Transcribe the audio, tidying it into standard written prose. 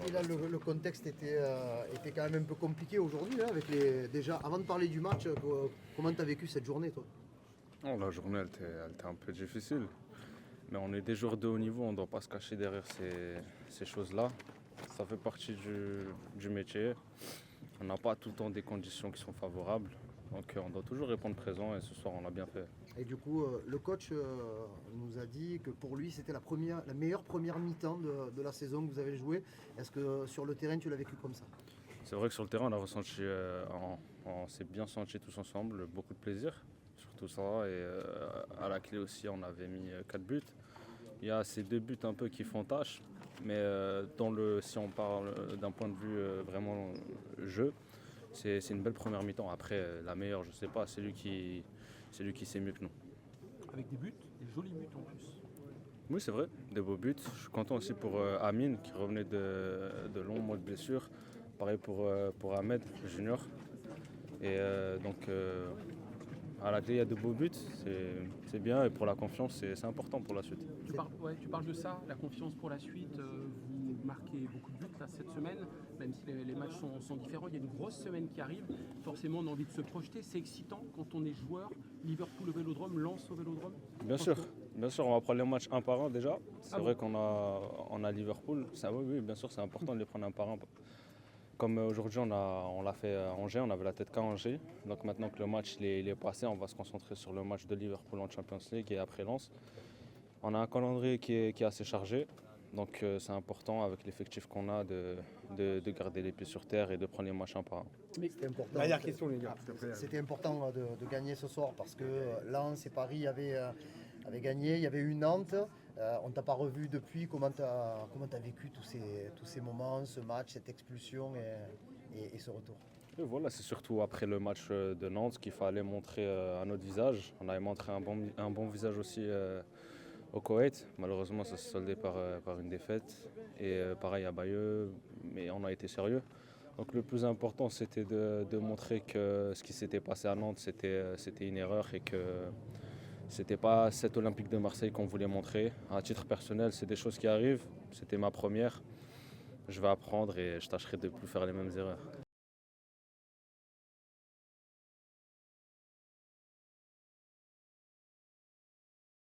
Et là, le contexte était quand même un peu compliqué aujourd'hui, là, avec déjà, avant de parler du match, comment tu as vécu cette journée, toi? Non, la journée, elle était un peu difficile. Mais on est des joueurs de haut niveau, on ne doit pas se cacher derrière ces choses-là. Ça fait partie du métier. On n'a pas tout le temps des conditions qui sont favorables. Donc on doit toujours répondre présent et ce soir on l'a bien fait. Et du coup, le coach nous a dit que pour lui, c'était la meilleure première mi-temps de la saison que vous avez jouée. Est-ce que sur le terrain, tu l'as vécu comme ça? C'est vrai que sur le terrain on s'est bien senti tous ensemble, beaucoup de plaisir, surtout ça. Et à la clé aussi on avait mis 4 buts. Il y a ces 2 buts un peu qui font tâche, mais si on parle d'un point de vue vraiment jeu, c'est une belle première mi-temps. Après, la meilleure, je sais pas, c'est lui qui sait mieux que nous. Avec des buts, des jolis buts en plus. Oui, c'est vrai, des beaux buts. Je suis content aussi pour Amine qui revenait de longs mois de blessure. Pareil pour Ahmed Junior. Et à la clé, il y a de beaux buts, c'est bien et pour la confiance, c'est important pour la suite. Tu parles de ça, la confiance pour la suite. Vous marquez beaucoup de buts là, cette semaine, même si les matchs sont différents. Il y a une grosse semaine qui arrive. Forcément, on a envie de se projeter. C'est excitant quand on est joueur. Liverpool au Vélodrome, Lens au Vélodrome. Bien sûr, on va prendre les matchs un par un déjà. C'est vrai qu'on a Liverpool. Ça, oui, bien sûr, c'est important de les prendre un par un. Comme aujourd'hui, on l'a fait à Angers, on avait la tête qu'à Angers. Donc maintenant que le match il est passé, on va se concentrer sur le match de Liverpool en Champions League et après Lens. On a un calendrier qui est assez chargé. Donc c'est important avec l'effectif qu'on a de garder les pieds sur terre et de prendre les matchs un par un. C'était important. Dernière question, les gars. C'était important de gagner ce soir parce que Lens et Paris avaient gagné. Il y avait eu Nantes. On ne t'a pas revu depuis. Comment tu as vécu tous ces moments, ce match, cette expulsion et ce retour? Et voilà, c'est surtout après le match de Nantes qu'il fallait montrer un autre visage. On avait montré un bon visage aussi au Koweït. Malheureusement, ça s'est soldé par une défaite. Et pareil à Bayeux, mais on a été sérieux. Donc le plus important, c'était de montrer que ce qui s'était passé à Nantes, c'était une erreur et que c'était pas cet Olympique de Marseille qu'on voulait montrer. À titre personnel, c'est des choses qui arrivent. C'était ma première. Je vais apprendre et je tâcherai de ne plus faire les mêmes erreurs.